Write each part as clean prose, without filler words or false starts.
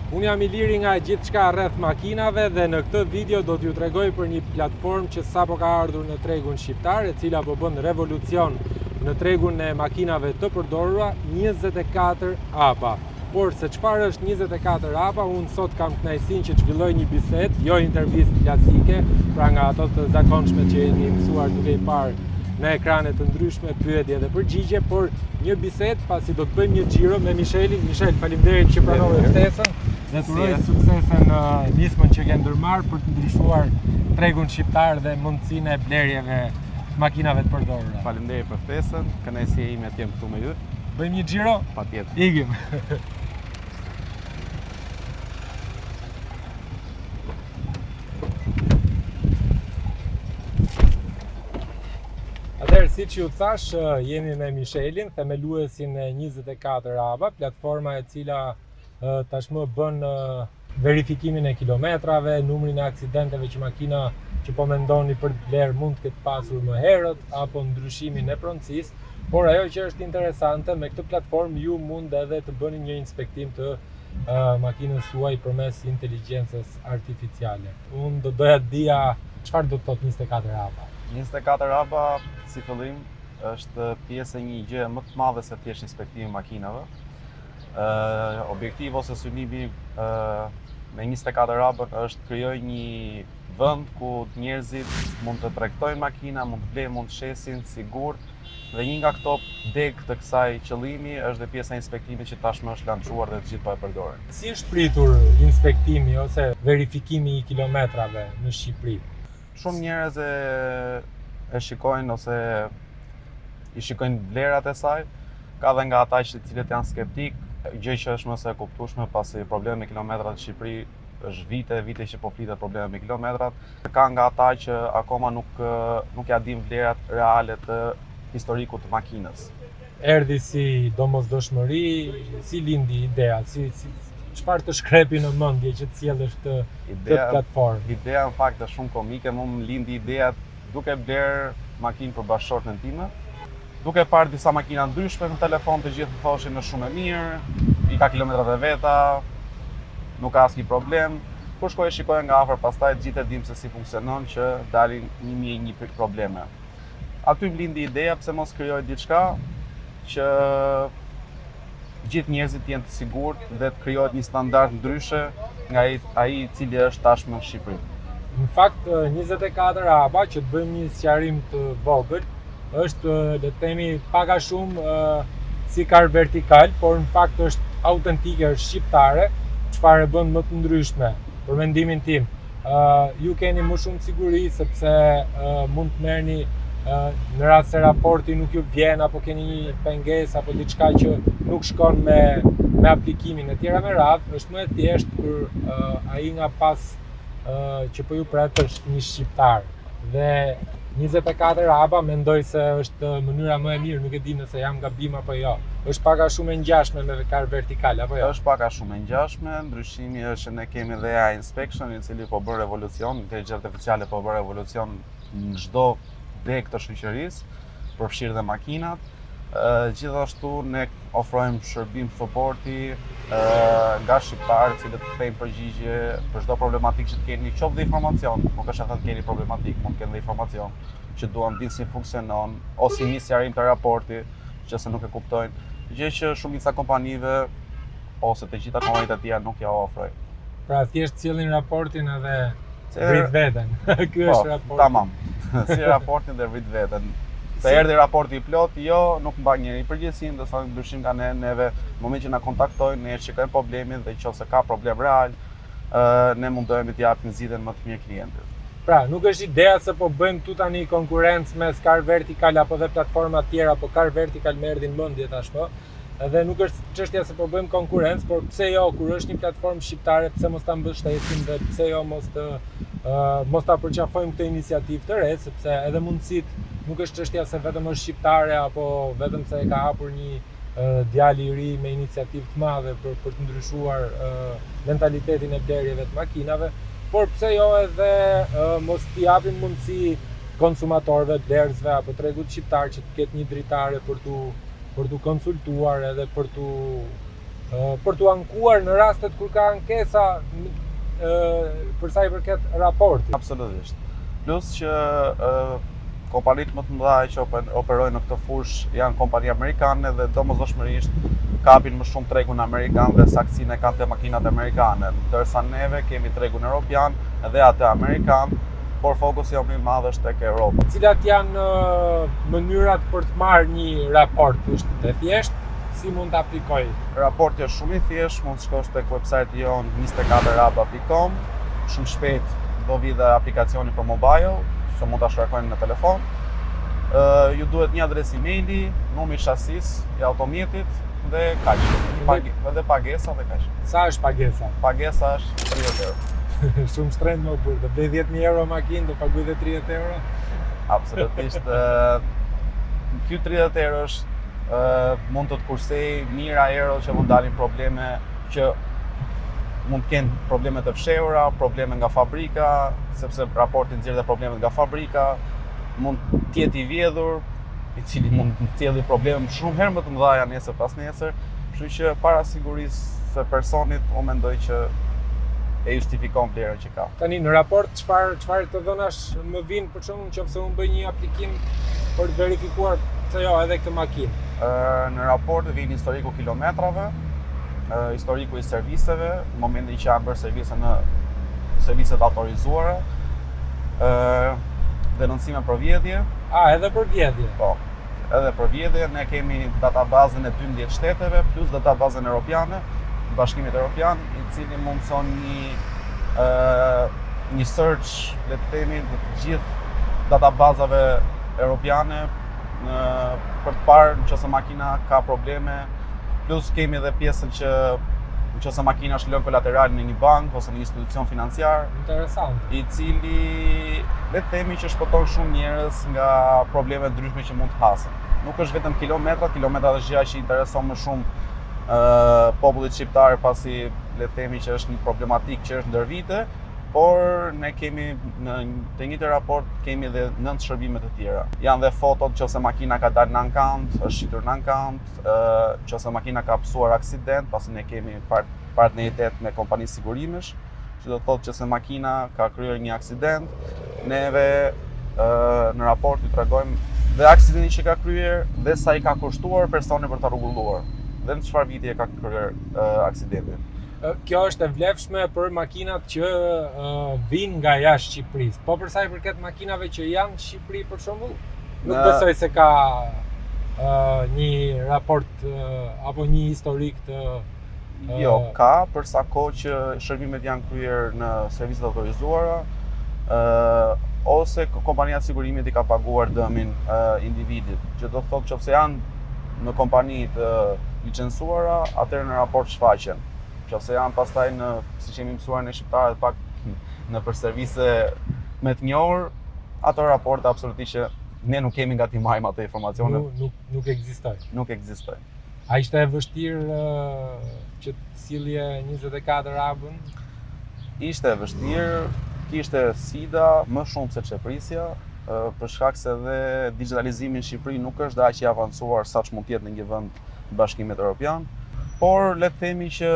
Unë jam Iliri nga gjithçka rreth makinave dhe në këtë video do t'ju tregoj për një platformë që sapo ka ardhur në tregun shqiptar, e cila po bën revolucion në tregun e makinave të përdorura, 24 APA. Por se çfarë është 24 APA, unë sot kam kënaqësinë që të zhvilloj një bisedë, jo intervistë klasike, pra nga ato të zakonshme që jeni mësuar duke i parë në ekrane të ndryshme, pyetje dhe përgjigje, por një bisedë pasi do të bëjmë një xhiro me Mishelin. Mishel, faleminderit që pranove ftesën. Dhe të uroj suksese në nismën që ke ndërmarrë për të ndryshuar tregun shqiptar dhe mundësinë e blerjeve të makinave të përdorura. Faleminderit për ftesën, kënaqësia ime të jem këtu me ju. Bëjmë një xhiro? Patjetër. Ikim. Atëherë, siç ju thash, jemi me Mishelin, themeluesin e 24 APA, platforma e cila tashmë bën verifikimin e kilometrave, numrin e aksidenteve që makina që po mendoni për të blerë mund të ketë pasur më herët, apo ndryshimin e pronësisë. Por ajo që është interesante, me këtë platformë ju mund edhe të bëni një inspektim të makinës tuaj përmes inteligjencës artificiale. Unë do doja të dija çfarë do të thotë 24 APA. 24 APA, si fillim, është pjesë e një gjë më të madhe se thjesht inspektimi i makinave. Objektivi ose synimi me 24 APA është të krijojë një vend ku njerëzit mund të tregtojnë makina, mund të blejnë, mund të shesin sigurt, dhe një nga këto degë të kësaj qëllimi është dhe pjesa e inspektimit që tashmë është lançuar dhe të gjithë po e përdorin. Si është pritur inspektimi ose verifikimi i kilometrave në Shqipëri? Shumë njerëz e shikojnë ose i shikojnë vlerat e saj, ka dhe nga ata që cilët janë skeptik, gjë që është më së kuptueshme pasi problemi me kilometrat në Shqipëri është vite që po flitet probleme me kilometrat. Ka nga ata që akoma nuk ja din vlerat reale të historikut të makinës. Erdhi si domosdoshmëri, si lindi ideja, çfarë të shkrepi në mendje që të sjellësh këtë platformë? Ideja në fakt është shumë komike, më lindi ideja duke bler makinë për bashkëshortën time, duke parë disa makina ndryshme në telefon, të gjithë thoshin është shumë e mirë, i ka kilometrat e veta, nuk ka asnjë problem. Kur shkoj e shikoj nga afër, pastaj gjithë e dim se si funksionon, që dalin 1001 probleme. Aty më lindi ideja pse mos krijoj diçka që gjithë njerëzit jenë të sigurt dhe të krijohet një standard ndryshe nga ai i cili është tashmë në Shqipëri. Në fakt 24 APA, që të bëjmë një sqarim të vogël, është le të themi pak a shumë si kar vertikal, por në fakt është autentike, është shqiptare, çfarë e bën më të ndryshme për mendimin tim. Ju keni më shumë siguri sepse mund të merrni në rast se raporti nuk ju vjen, apo keni një pengesë apo diçka që nuk shkon me aplikimin e tjera me radhë, është më e thjeshtë kur ai nga pas që po ju pret është një shqiptar. Dhe 24 APA mendoj se është mënyra më e mirë, nuk e di nëse jam gabim apo jo. Është pak a shumë e ngjashme me kar vertikal apo jo? Është pak a shumë e ngjashme, ndryshimi është ne kemi dhe AI inspection, i cili po bën revolucion, inteligjencë artificiale po bën revolucion në çdo degë të shoqërisë, përfshirë dhe makinat. Gjithashtu ne ofrojmë shërbim supporti nga shqiptarë, cilët të kthejnë përgjigje për çdo problematikë që të keni, qoftë dhe informacion, nuk është ata të keni problematikë, mund të keni dhe informacion që duan dinë si funksionon, ose një sqarim të raporti, që se nuk e kuptojnë, gjë që shumica kompanive ose të gjitha kompanitë e tjera nuk ja ofrojnë. Pra thjesht sillin raportin edhe vrit veten. Ky është raporti. Tamam. Si raportin dhe vrit veten. Se erdhi raporti i plot, jo, nuk mban njëri përgjegjësinë, do të thonë ndryshim nga neve, në moment që na kontaktojnë, ne shikojmë problemin dhe nëse ka problem real, ne mundohemi të japim zgjidhjen më të mirë klientit. Pra, nuk është ideja se po bëjmë tu tani konkurrencë mes kar vertikal apo dhe platforma tjera, apo kar vertikal më erdhi në mendje tashmë. Edhe nuk është çështja se po bëjmë konkurrencë, por pse jo, kur është një platformë shqiptare, pse mos ta mbështesim dhe pse jo mos ta përqafojmë këtë iniciativë të re, sepse edhe mundësitë nuk është çështja se vetëm është shqiptare apo vetëm se e ka hapur një djalë i ri me iniciativë të madhe për të ndryshuar mentalitetin e blerjeve të makinave, por pse jo edhe mos t'i japim mundësi konsumatorëve, blerësve apo tregut shqiptar që të ketë një dritare për t'u konsultuar edhe për t'u për t'u ankuar në rastet kur ka ankesa për sa i përket raportit. Absolutisht. Plus që kompanitë më të mëdha që operojnë në këtë fushë janë kompani amerikane dhe domosdoshmërisht kapin më shumë tregun amerikan dhe saksinë e kanë te makinat amerikane, ndërsa neve kemi tregun europian dhe atë amerikan, por fokusi më i madh është tek Europa. Cilat janë mënyrat për të marrë një raport? Është të thjeshtë? Si mund të aplikoj? Raporti është shumë i thjeshtë, mund të shkosh tek website-i jon 24raba.com. Shumë shpejt do vi dhe aplikacioni për mobile, që mund ta shkarkojnë në telefon. Ju duhet një adresë emaili, numri i shasis i automjetit dhe kaq. Dhe pagesa dhe kaq. Sa është pagesa? Pagesa është 30 euro. Shumë shtrenjtë më burr, do blej 10.000 euro makinë, do paguaj dhe 30 euro? Absolutisht. Ky 30 euro është mund të kursej mijëra euro që mund dalin probleme që mund të kenë probleme të fshehura, probleme nga fabrika, sepse raporti nxjerr dhe problemet nga fabrika, mund të jetë i vjedhur, i cili mund të sjellë probleme shumë herë më të mëdha nesër pas nesër, kështu që para sigurisë së personit unë mendoj që e justifikon vlerën që ka. Tani në raport çfarë të dhënash më vijnë për shembull nëse unë bëj një aplikim për të verifikuar se jo edhe këtë makinë? Në raport vijnë historiku kilometrave, historiku i serviseve, në momentin që janë bërë servise në serviset autorizuara, denoncime për vjedhje. Edhe për vjedhje? Po, edhe për vjedhje. Ne kemi databazën e 12 shteteve plus databazën europiane, Bashkimit Evropian, i cili mundson një search, le të themi, të gjithë databazave europiane për të parë nëse makina ka probleme, plus kemi edhe pjesën që nëse makina është lënë kolateral në një bank ose në një institucion financiar. Interesant. I cili le të themi që shpëton shumë njerëz nga probleme ndryshme që mund të hasen. Nuk është vetëm kilometrat është gjëja që intereson më shumë popullit shqiptar, pasi le të themi që është një problematikë që është ndër vite, por ne kemi te njëjti raport kemi edhe 9 shërbime të tjera. Janë dhe fotot nëse makina ka dalë në ankant, është shitur në ankant, nëse makina ka pësuar aksident, pasi ne kemi partneritet me kompani sigurimesh, që do të thotë nëse makina ka kryer një aksident, neve në raport ju tregojmë dhe aksidentin që ka kryer dhe sa i ka kushtuar personi për ta rregulluar, dhe në çfarë viti e ka kryer aksidentin. Kjo është e vlefshme për makinat që vinë nga jashtë Shqipërisë. Po për sa i përket makinave që janë në Shqipëri për shembull, nuk besoj se ka një raport apo një historik të Jo, ka, për sa kohë që shërbimet janë kryer në serviset autorizuara, ose kompania e sigurimit i ka paguar dëmin individit, që do të thotë nëse janë në kompani të licencuara, atëherë në raport shfaqen. Nëse janë pastaj siç jemi mësuar ne shqiptarët pak në për servise me të njohur, ato raporte absolutisht që ne nuk kemi nga t'i marrim ato informacione. Nuk ekzistojnë. Nuk ekzistojnë. A ishte e vështirë që të sillje 24 AB-ën? Ishte e vështirë, kishte sfida më shumë se çeprisja, për shkak se edhe digitalizimi në Shqipëri nuk është aq i avancuar saç mund të jetë në një vend Bashkimit Evropian, por le të themi që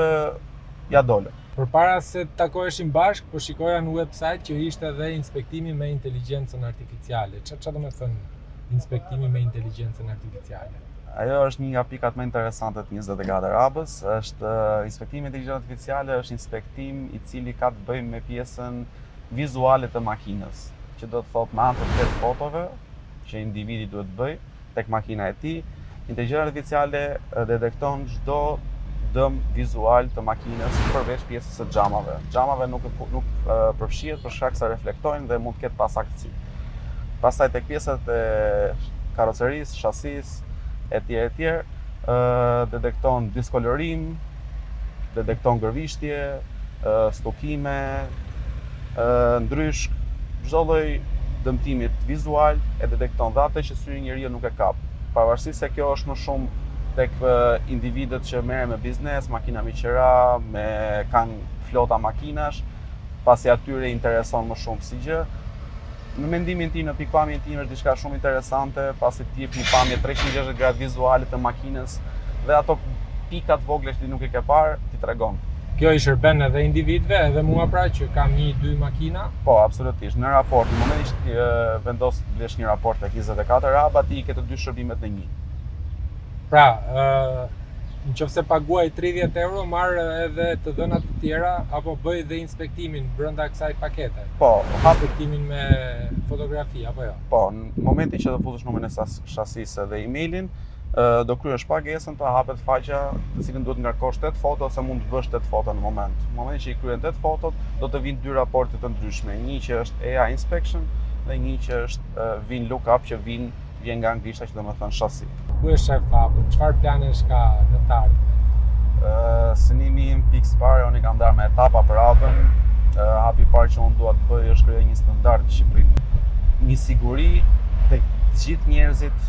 ja dole. Përpara se të takoheshim bashkë, po shikoja në website që ishte edhe inspektimi me inteligjencën artificiale. Çfarë do të thonë inspektimi me inteligjencën artificiale? Ajo është një nga pikat më interesante të 24 AB-s, është inspektimi me inteligjencë artificiale, është inspektim i cili ka të bëjë me pjesën vizuale të makinës, që do të thotë me anë të fotove që individi duhet të bëjë tek makina e tij. Inteligjenca artificiale detekton çdo dëm vizual të makinës përveç pjesës së xhamave. Xhamave nuk përfshihet për shkak se reflektojnë dhe mund të ketë pasaktësi. Pastaj tek pjesët e karrocerisë, shasis, etj, detekton diskolorim, detekton gërvishtje, stukime, ndryshk, çdo lloj dëmtimit vizual e detekton dhe atë që syri njeriu nuk e kap. Pavarësisht se kjo është më shumë tek individët që merren me biznes, makina miqëra, kanë flota makinash, pasi atyre intereson më shumë si gjë. Në mendimin tim, në pikpamjen tim është diçka shumë interesante, pasi ti jep një pamje 360 gradë vizuale të makinës dhe ato pikat vogla që ti nuk i ke parë, ti tregon. Kjo i shërben edhe individëve, edhe mua pra që kam 1-2 makina. Po, absolutisht. Në raport, në momentin që ti vendos të blesh një raport tek 24 raba, ti i ke të dy shërbimet në një. Pra, nëse paguaj 30 euro, marr edhe të dhënat të tjera apo bëj dhe inspektimin brenda kësaj pakete. Po, Inspektimin me fotografi apo jo. Po, në momentin që do futesh numrin e shasisë dhe emailin, do kryesh pagesën, të hapet faqja të cilën duhet ngarkosh 8 foto ose mund të bësh 8 foto në moment. Në momentin që i kryen 8 fotot, do të vinë 2 raporte të ndryshme. Një që është EA inspection dhe një që është vin lookup që vjen nga anglishtja që do të thënë shasi. Ku është shef apo çfarë planesh ka në të ardhmen? Synimi im pikë parë, unë kam ndarë me etapa për hapën. Hapi i parë që unë dua të bëj është krijoj një standard në Shqipëri. Një siguri tek të gjithë njerëzit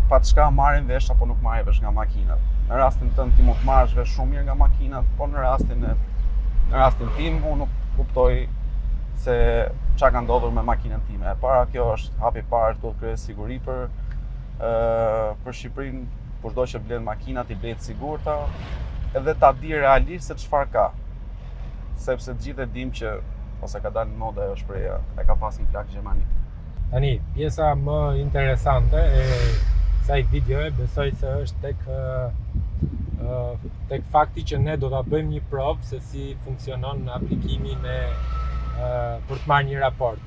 pa çka marrin vesh apo nuk marrin vesh nga makinat. Në rastin tënd ti mund të marrësh vesh shumë mirë nga makinat, por në rastin tim unë nuk kuptoj se çka ka ndodhur me makinën time. E para kjo është hapi i parë, duhet krijoj siguri për Shqipërinë, kushdo që blen makinat i blet sigurta, edhe ta di realisht se çfarë ka. Sepse të gjithë e dim që ose ka dalë në modë ajo shpreha, e ka pas një plak gjermanik. Tani, pjesa më interesante e kësaj videoje besoj se është tek fakti që ne do ta bëjmë një provë se si funksionon aplikimi për të marrë një raport.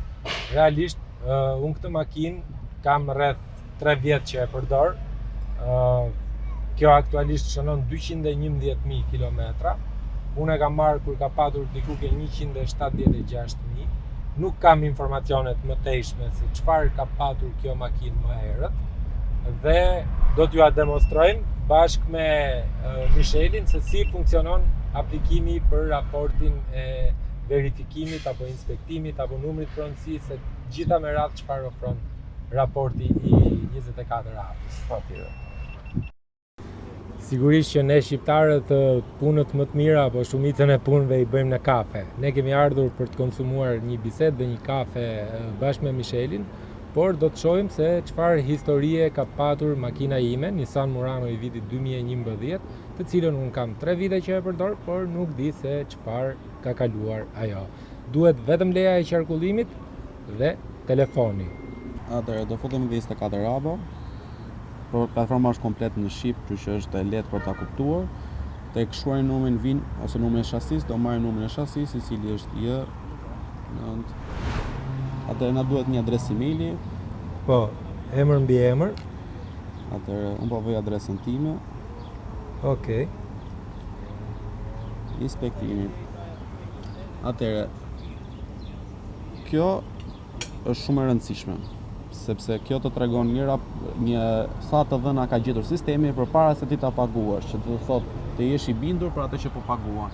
Realisht, unë këtë makinë kam rreth 3 vjet që e përdor. Kjo aktualisht shënon 211.000 kilometra. Unë e kam marrë kur ka patur diku ke 176.000. Nuk kam informacionet më tejshme se çfarë ka patur kjo makinë më herët dhe do t'ju a demonstrojmë bashkë me Michelin se si funksionon aplikimi për raportin e verifikimit apo inspektimit apo numrit pronësi, se gjitha me radhë çfarë ofron raporti i 24 hapës. Patjetër. Sigurisht që ne shqiptarët punët më të mira apo shumicën e punëve i bëjmë në kafe. Ne kemi ardhur për të konsumuar një bisedë dhe një kafe bashkë me Michelin, por do të shohim se çfarë historie ka patur makina ime, Nissan Murano i vitit 2011, të cilën unë kam 3 vite që e përdor, por nuk di se çfarë ka kaluar ajo. Duhet vetëm leja e qarkullimit dhe telefoni. Atëherë do futemi 24 raba. Por platforma është komplet në shqip, kështu që është e lehtë për ta kuptuar. Tek shuari numrin vin ose numrin e shasisë, do marrim numrin e shasisë, i cili është J9. Atëherë na duhet një adresë emaili. Po, emër mbi emër. Atëherë unë po vëj adresën time. Okej. Inspektimi. Atëherë kjo është shumë e rëndësishme, sepse kjo të tregon një sa të dhëna ka gjetur sistemi përpara se ti ta paguash, që do të thotë të jesh i bindur për atë që po paguan.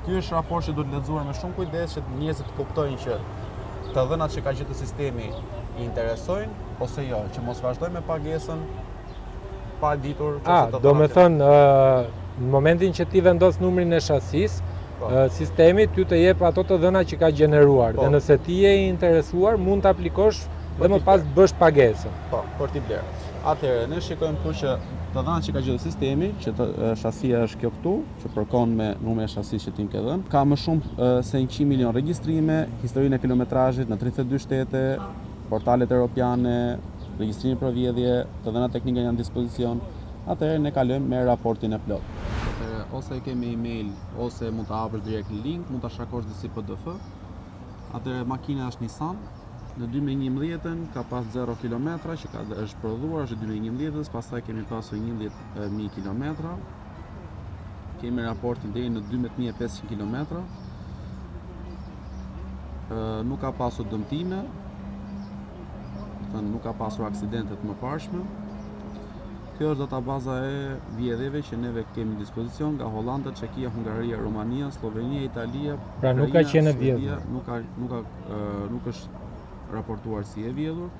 Ky është raport që duhet lexuar me shumë kujdes që njerëzit të kuptojnë që të dhënat që ka gjetur sistemi i interesojnë ose jo, që mos vazhdojmë me pagesën pa ditur çfarë të do me thënë, në momentin që ti vendos numrin e shasisë, sistemi ty të jep ato të dhëna që ka gjeneruar, dhe nëse ti je i interesuar, mund të aplikosh dhe më pas të bësh pagesën. Po, për t'i blerë. Atëherë, ne shikojmë këtu që të dhënat që ka gjetur sistemi, që shasia është kjo këtu, që përkon me numrin e shasisë që ti më ke dhënë, ka më shumë se 100 milion regjistrime, historinë e kilometrazhit në 32 shtete, portalet europiane, regjistrimi për vjedhje, të dhënat teknike janë në dispozicion. Atëherë ne kalojmë me raportin e plot. Atëherë, ose e kemi email, ose mund ta hapësh direkt link, mund ta shkarkosh dhe si PDF. Atëherë makina është Nissan. Në 2011 ka pas 0 kilometra që është prodhuar, është 2011-ës, pastaj kemi pasur 11.000 kilometra. Kemi raportin deri në 12.500 kilometra. Nuk ka pasur dëmtime, nuk ka pasur aksidente të mëparshme. Kjo është databaza e vjedhjeve që neve kemi në dispozicion nga Hollanda, Çekia, Hungaria, Romania, Slovenia, Italia. Pra nuk ka qenë e vjedhur. Nuk është raportuar si e vjedhur.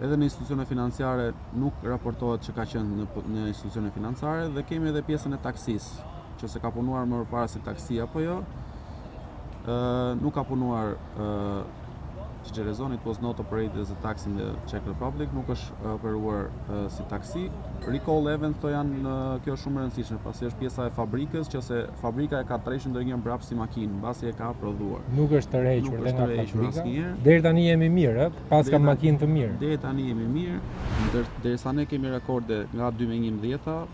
Edhe në institucione financiare nuk raportohet që ka qenë në institucione financiare, dhe kemi edhe pjesën e taksisë, që se ka punuar më parë si taksi apo jo. Nuk ka punuar Xherezoni, it was not operated as a taxi in the Czech Republic, nuk është operuar si taksi. Recall event këto janë, kjo është shumë e rëndësishme, pasi është pjesa e fabrikës, që se fabrika e ka treshin ndërnjë mbrapa si makinë, mbasi e ka prodhuar. Nuk është tërhequr Nuk dhe është nga tërhequr fabrika. asnjëherë. Deri tani jemi mirë, pas ka Deri makinë të mirë. Deri tani jemi mirë, derisa ne kemi rekorde nga 2011,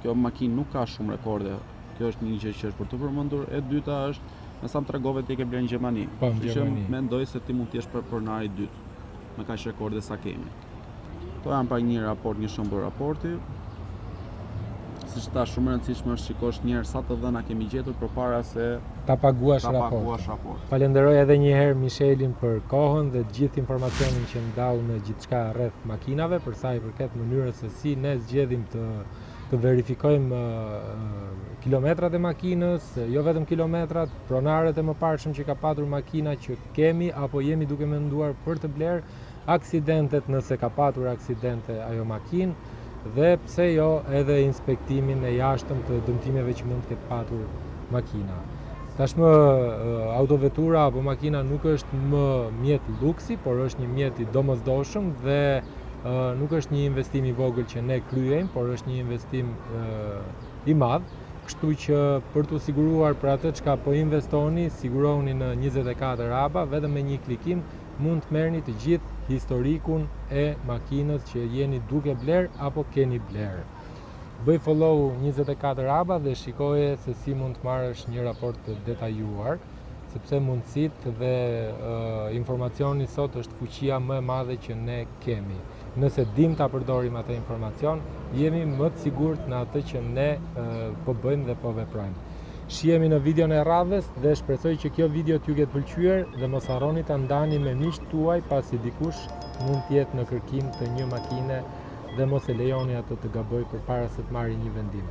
kjo makinë nuk ka shumë rekorde. Kjo është një gjë që është për të përmendur. E dyta është, me sa më tregove ti ke bler në Gjermani. Po, në Kështu që Gjermani. mendoj se ti mund të jesh pronari i dytë. Me kaq rekorde sa kemi. Kto janë pa një raport, një shembull raporti. Siç thash, shumë e rëndësishme është shikosh një herë sa të dhëna kemi gjetur përpara se Ta paguash ta raport. paguash raport. Falenderoj edhe një herë Michelin për kohën dhe gjithë informacionin që ndau në gjithçka rreth makinave, për sa i përket mënyrës se si ne zgjedhim të verifikojmë kilometrat e makinës, jo vetëm kilometrat, pronarët e mëparshëm që ka patur makina që kemi apo jemi duke menduar për të bler, aksidentet nëse ka patur aksidente ajo makinë, dhe pse jo edhe inspektimin e jashtëm të dëmtimeve që mund të ketë patur makina. Tashmë autovetura apo makina nuk është më mjet luksi, por është një mjet i domosdoshëm dhe nuk është një investim i vogël që ne kryejmë, por është një investim i madh. Kështu që për t'u siguruar për atë çka po investoni, siguroni në 24 ABA, vetëm me një klikim mund të merrni të gjithë historikun e makinës që jeni duke bler apo keni bler. Bëj follow 24 ABA dhe shikoje se si mund të marrësh një raport të detajuar, sepse mundësitë dhe informacioni sot është fuqia më e madhe që ne kemi. Nëse dim ta përdorim atë informacion, jemi më të sigurt në atë që ne po bëjmë dhe po veprojmë. Shihemi në videon e radhës dhe shpresoj që kjo video t'ju ketë pëlqyer dhe mos harroni ta ndani me miqtë tuaj pasi dikush mund të jetë në kërkim të një makine dhe mos e lejoni atë të gaboj përpara se të marrë një vendim.